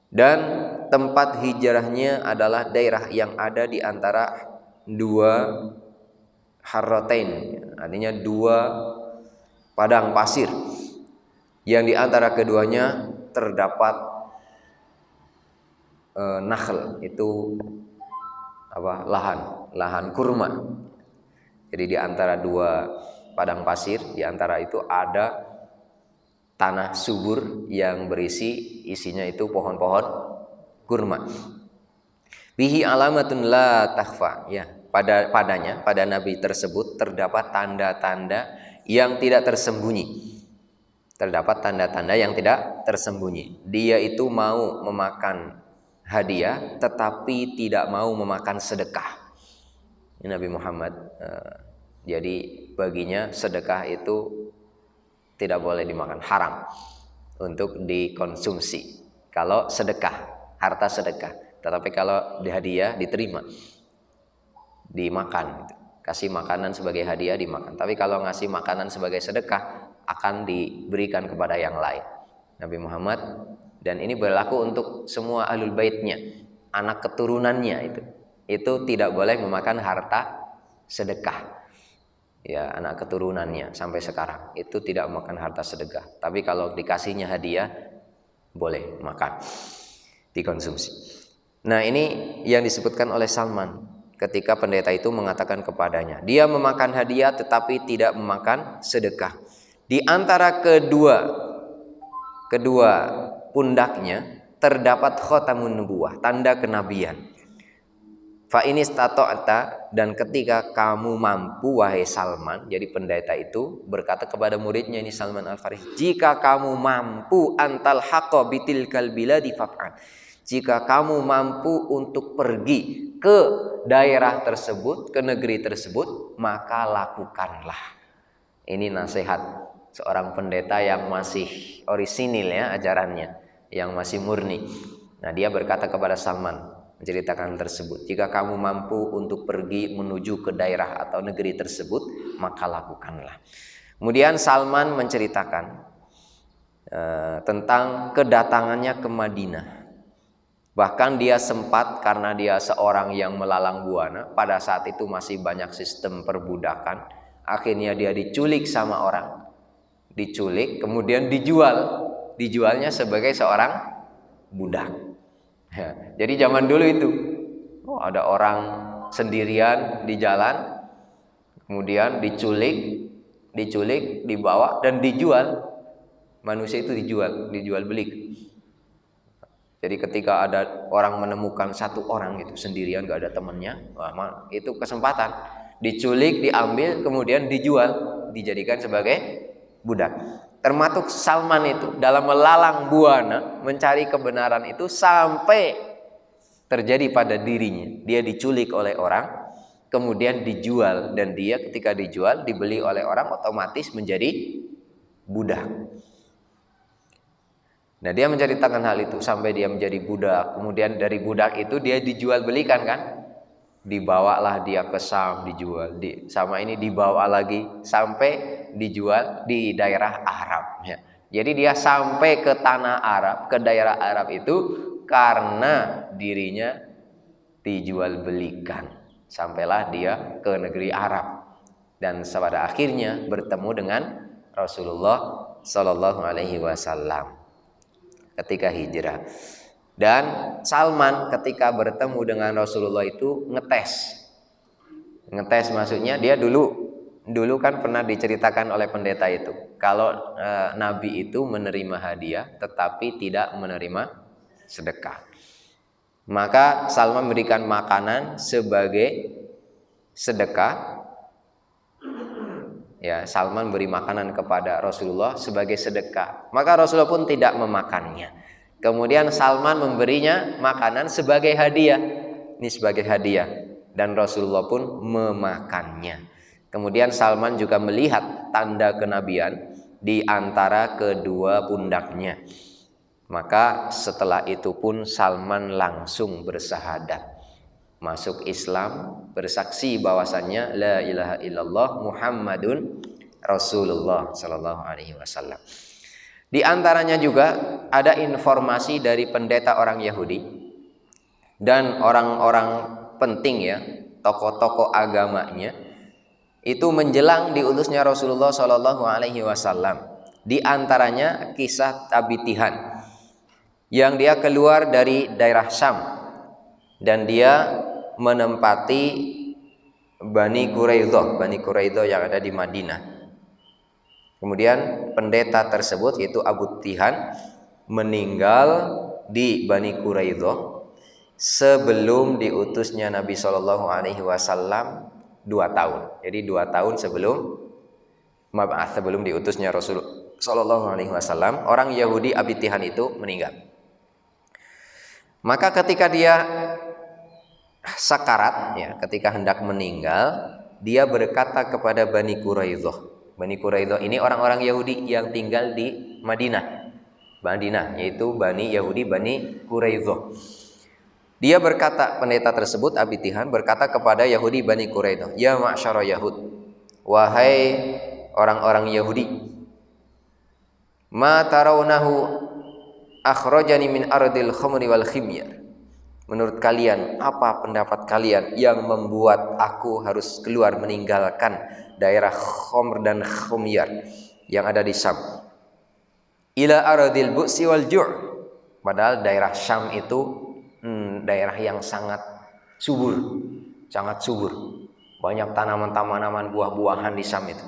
Dan tempat hijrahnya adalah daerah yang ada di antara dua harratain, artinya dua padang pasir, yang di antara keduanya terdapat nakhl, itu lahan kurma. Jadi di antara dua padang pasir, di antara itu ada tanah subur yang berisi isinya itu pohon-pohon kurma. Bihi alamatun la takhfa, ya, pada nabi tersebut terdapat tanda-tanda yang tidak tersembunyi. Terdapat tanda-tanda yang tidak tersembunyi. Dia itu mau memakan hadiah tetapi tidak mau memakan sedekah. Ini Nabi Muhammad. Jadi baginya sedekah itu tidak boleh dimakan, haram untuk dikonsumsi. Kalau sedekah, harta sedekah. Tetapi kalau hadiah diterima, dimakan, kasih makanan sebagai hadiah dimakan. Tapi kalau ngasih makanan sebagai sedekah akan diberikan kepada yang lain. Nabi Muhammad, dan ini berlaku untuk semua ahlul baitnya, anak keturunannya itu tidak boleh memakan harta sedekah. Ya, anak keturunannya sampai sekarang itu tidak makan harta sedekah. Tapi kalau dikasihnya hadiah boleh makan, dikonsumsi. Nah, ini yang disebutkan oleh Salman ketika pendeta itu mengatakan kepadanya, dia memakan hadiah tetapi tidak memakan sedekah. Di antara kedua pundaknya terdapat khatamun nubuwah, tanda kenabian. Fa ini stata'ta, dan ketika kamu mampu wahai Salman, jadi pendeta itu berkata kepada muridnya ini Salman Al-Farisi, jika kamu mampu antal haqqa bitilkal biladi faf'al. Jika kamu mampu untuk pergi ke daerah tersebut, ke negeri tersebut, maka lakukanlah. Ini nasihat seorang pendeta yang masih orisinil ya ajarannya, yang masih murni. Nah, dia berkata kepada Salman menceritakan tersebut, jika kamu mampu untuk pergi menuju ke daerah atau negeri tersebut, maka lakukanlah. Kemudian Salman menceritakan tentang kedatangannya ke Madinah. Bahkan dia sempat, karena dia seorang yang melalang buana, pada saat itu masih banyak sistem perbudakan, akhirnya dia diculik sama orang. Diculik, kemudian dijualnya sebagai seorang budak. Ya, jadi zaman dulu itu, ada orang sendirian di jalan, kemudian diculik, dibawa dan dijual. Manusia itu dijual beli. Jadi ketika ada orang menemukan satu orang itu sendirian, gak ada temannya, itu kesempatan. Diculik, diambil, kemudian dijual, dijadikan sebagai budak. Termasuk Salman itu dalam melalang buana mencari kebenaran itu sampai terjadi pada dirinya. Dia diculik oleh orang, kemudian dijual, dan dia ketika dijual dibeli oleh orang otomatis menjadi budak. Nah, dia menceritakan hal itu sampai dia menjadi budak. Kemudian dari budak itu dia dijual belikan kan? Dibawalah dia ke Syam, dijual. Sama ini dibawa lagi sampai dijual di daerah Arab. Ya. Jadi dia sampai ke tanah Arab, ke daerah Arab itu karena dirinya dijual belikan. Sampailah dia ke negeri Arab. Dan pada akhirnya bertemu dengan Rasulullah Sallallahu Alaihi Wasallam ketika hijrah. Dan Salman ketika bertemu dengan Rasulullah itu ngetes maksudnya dia dulu kan pernah diceritakan oleh pendeta itu kalau Nabi itu menerima hadiah tetapi tidak menerima sedekah. Maka Salman memberikan makanan sebagai sedekah. Ya, Salman beri makanan kepada Rasulullah sebagai sedekah. Maka Rasulullah pun tidak memakannya. Kemudian Salman memberinya makanan sebagai hadiah. Ini sebagai hadiah. Dan Rasulullah pun memakannya. Kemudian Salman juga melihat tanda kenabian di antara kedua pundaknya. Maka setelah itu pun Salman langsung bersahadat, masuk Islam, bersaksi bahwasannya la ilaha illallah Muhammadun Rasulullah sallallahu alaihi wasallam. Di antaranya juga ada informasi dari pendeta orang Yahudi dan orang-orang penting ya, tokoh-tokoh agamanya itu menjelang diutusnya Rasulullah sallallahu alaihi wasallam. Di antaranya kisah Abi Tihan yang dia keluar dari daerah Syam dan dia menempati Bani Quraidah yang ada di Madinah. Kemudian pendeta tersebut yaitu Abu Tihan meninggal di Bani Quraidah sebelum diutusnya Nabi Shallallahu Alaihi Wasallam 2 tahun. Jadi 2 tahun sebelum diutusnya Rasul Shallallahu Alaihi Wasallam, orang Yahudi Abi Tihan itu meninggal. Maka ketika dia sakarat, ya, ketika hendak meninggal, dia berkata kepada Bani Quraidah. Bani Quraidah ini orang-orang Yahudi yang tinggal di Madinah, yaitu Bani Yahudi Bani Quraidah. Dia berkata, pendeta tersebut Abi Tihan berkata kepada Yahudi Bani Quraidah, ya ma'syara Yahud, wahai orang-orang Yahudi, ma tarawnahu akhrajani min ardil khamri wal khimyar. Menurut kalian, apa pendapat kalian yang membuat aku harus keluar meninggalkan daerah khamr dan khumyar yang ada di Syam? Ila ardil bu'si wal ju'. Padahal daerah Syam itu daerah yang sangat subur. Banyak tanaman-tanaman buah-buahan di Syam itu.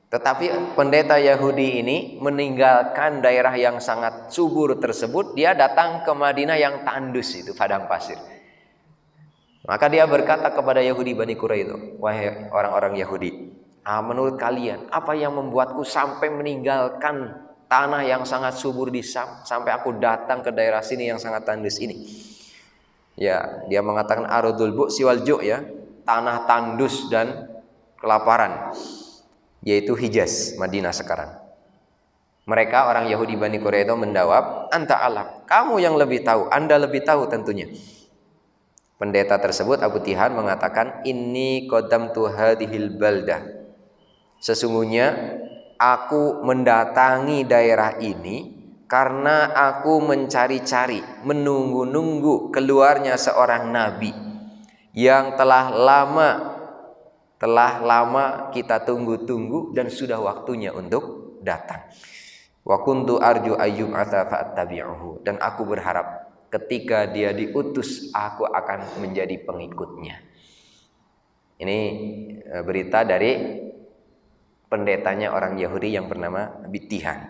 Tetapi pendeta Yahudi ini meninggalkan daerah yang sangat subur tersebut, dia datang ke Madinah yang tandus itu, padang pasir. Maka dia berkata kepada Yahudi Bani Quraidah, wahai orang-orang Yahudi, menurut kalian apa yang membuatku sampai meninggalkan tanah yang sangat subur di Syam sampai aku datang ke daerah sini yang sangat tandus ini? Ya, dia mengatakan ardul bu'si wal ju', ya, tanah tandus dan kelaparan, yaitu Hijaz, Madinah sekarang. Mereka orang Yahudi Bani Quraidah menjawab, anta alam, kamu yang lebih tahu, Anda lebih tahu tentunya. Pendeta tersebut Abu Tihan mengatakan, inni qadamtu hadhil baldah, sesungguhnya aku mendatangi daerah ini karena aku mencari-cari, menunggu-nunggu keluarnya seorang nabi yang telah lama kita tunggu-tunggu dan sudah waktunya untuk datang. Wa kuntu arju ayyub ata fa'attabi'uhu, dan aku berharap ketika dia diutus aku akan menjadi pengikutnya. Ini berita dari pendetanya orang Yahudi yang bernama Bitihan.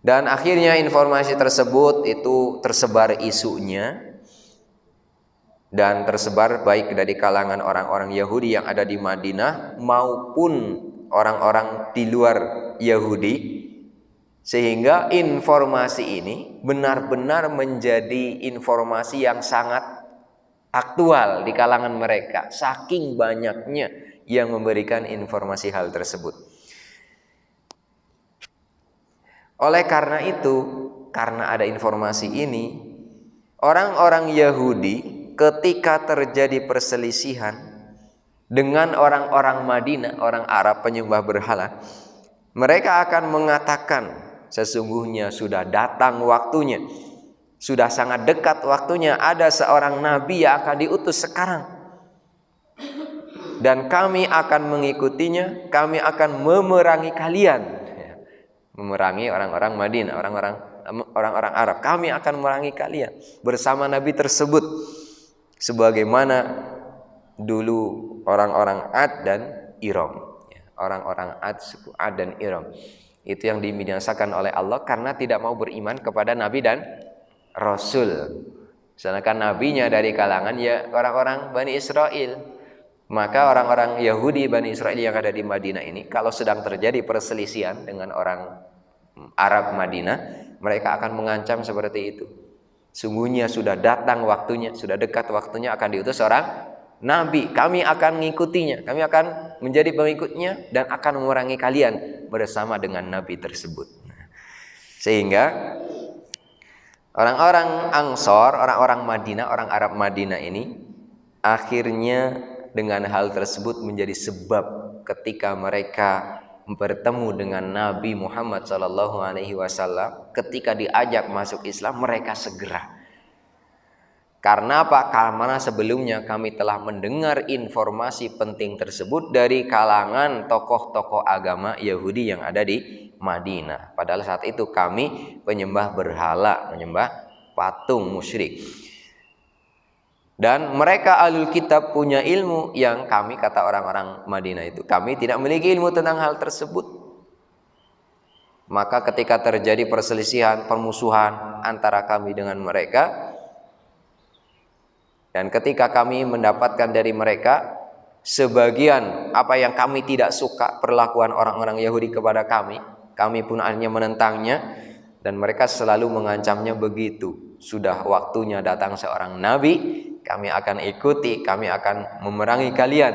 Dan akhirnya informasi tersebut itu tersebar isunya dan tersebar baik dari kalangan orang-orang Yahudi yang ada di Madinah maupun orang-orang di luar Yahudi, sehingga informasi ini benar-benar menjadi informasi yang sangat aktual di kalangan mereka, saking banyaknya yang memberikan informasi hal tersebut. Oleh karena itu, karena ada informasi ini, orang-orang Yahudi ketika terjadi perselisihan dengan orang-orang Madinah, orang Arab penyembah berhala, mereka akan mengatakan, sesungguhnya sudah datang waktunya, sudah sangat dekat waktunya, ada seorang nabi yang akan diutus sekarang, dan kami akan mengikutinya, kami akan memerangi kalian. Memerangi orang-orang Madinah, orang-orang Arab. Kami akan memerangi kalian bersama nabi tersebut, sebagaimana dulu orang-orang Ad dan Iram. Orang-orang Ad, suku Ad dan Iram, itu yang dibinasakan oleh Allah karena tidak mau beriman kepada nabi dan rasul. Sedangkan nabinya dari kalangan ya orang-orang Bani Israel. Maka orang-orang Yahudi Bani Israel yang ada di Madinah ini, kalau sedang terjadi perselisihan dengan orang Arab Madinah, mereka akan mengancam seperti itu. Sungguhnya sudah datang waktunya, sudah dekat waktunya akan diutus seorang nabi. Kami akan mengikutinya, kami akan menjadi pengikutnya dan akan memerangi kalian bersama dengan nabi tersebut. Sehingga orang-orang Ansor, orang-orang Madinah, orang Arab Madinah ini akhirnya dengan hal tersebut menjadi sebab ketika mereka bertemu dengan Nabi Muhammad SAW, ketika diajak masuk Islam, mereka segera. Karena apa? Karena sebelumnya kami telah mendengar informasi penting tersebut dari kalangan tokoh-tokoh agama Yahudi yang ada di Madinah. Padahal saat itu kami penyembah berhala, menyembah patung musyrik. Dan mereka ahlul kitab punya ilmu yang kami, kata orang-orang Madinah itu, kami tidak memiliki ilmu tentang hal tersebut. Maka ketika terjadi perselisihan, permusuhan antara kami dengan mereka, dan ketika kami mendapatkan dari mereka sebagian apa yang kami tidak suka perlakuan orang-orang Yahudi kepada kami pun akhirnya menentangnya, dan mereka selalu mengancamnya begitu. Sudah waktunya datang seorang nabi, kami akan ikuti, kami akan memerangi kalian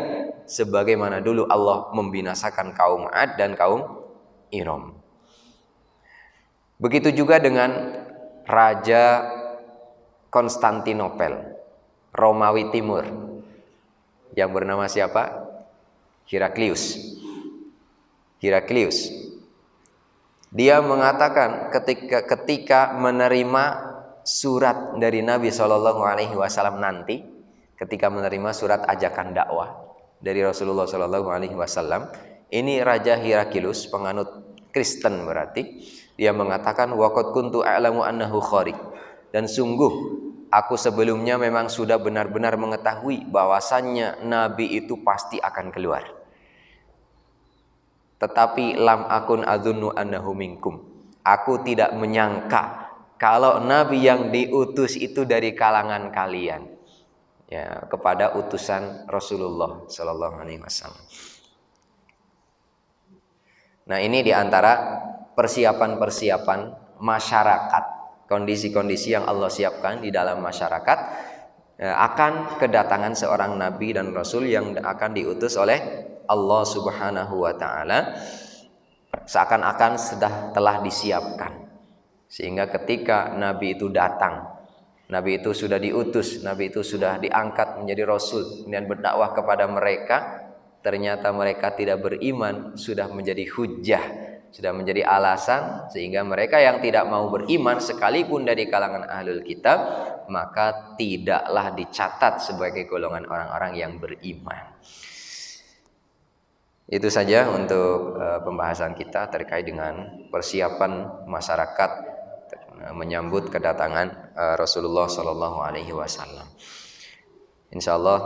sebagaimana dulu Allah membinasakan kaum Ad dan kaum Iram. Begitu juga dengan Raja Konstantinopel, Romawi Timur, yang bernama siapa? Heraklius. Dia mengatakan ketika menerima surat dari Nabi SAW nanti, ketika menerima surat ajakan dakwah dari Rasulullah SAW, ini Raja Heraklius, penganut Kristen berarti, dia mengatakan waqad kuntu a'lamu annahu kharij, dan sungguh aku sebelumnya memang sudah benar-benar mengetahui bahwasannya Nabi itu pasti akan keluar. Tetapi lam akun adzunnu annahu minkum, aku tidak menyangka kalau Nabi yang diutus itu dari kalangan kalian, ya, kepada utusan Rasulullah Sallallahu Alaihi Wasallam. Nah, ini diantara persiapan-persiapan masyarakat, kondisi-kondisi yang Allah siapkan di dalam masyarakat akan kedatangan seorang Nabi dan Rasul yang akan diutus oleh Allah Subhanahu Wa Taala, seakan-akan telah disiapkan. Sehingga ketika Nabi itu datang, Nabi itu sudah diutus, Nabi itu sudah diangkat menjadi Rasul dan berdakwah kepada mereka, ternyata mereka tidak beriman, sudah menjadi hujjah sudah menjadi alasan sehingga mereka yang tidak mau beriman sekalipun dari kalangan ahlul kitab maka tidaklah dicatat sebagai golongan orang-orang yang beriman. Itu saja untuk pembahasan kita terkait dengan persiapan masyarakat menyambut kedatangan Rasulullah Shallallahu Alaihi Wasallam. Insya Allah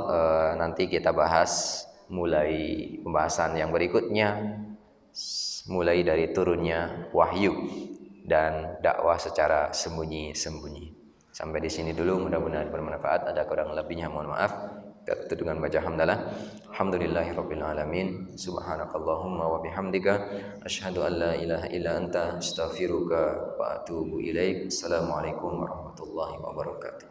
nanti kita bahas mulai pembahasan yang berikutnya, mulai dari turunnya wahyu dan dakwah secara sembunyi-sembunyi. Sampai di sini dulu, mudah-mudahan bermanfaat. Ada kurang lebihnya mohon maaf. Kita dengan baca hamdalah. Alhamdulillahirabbil alamin. Subhanakallahumma wa bihamdika asyhadu an la ilaha illa anta astaghfiruka wa atubu ilaik. Assalamualaikum warahmatullahi wabarakatuh.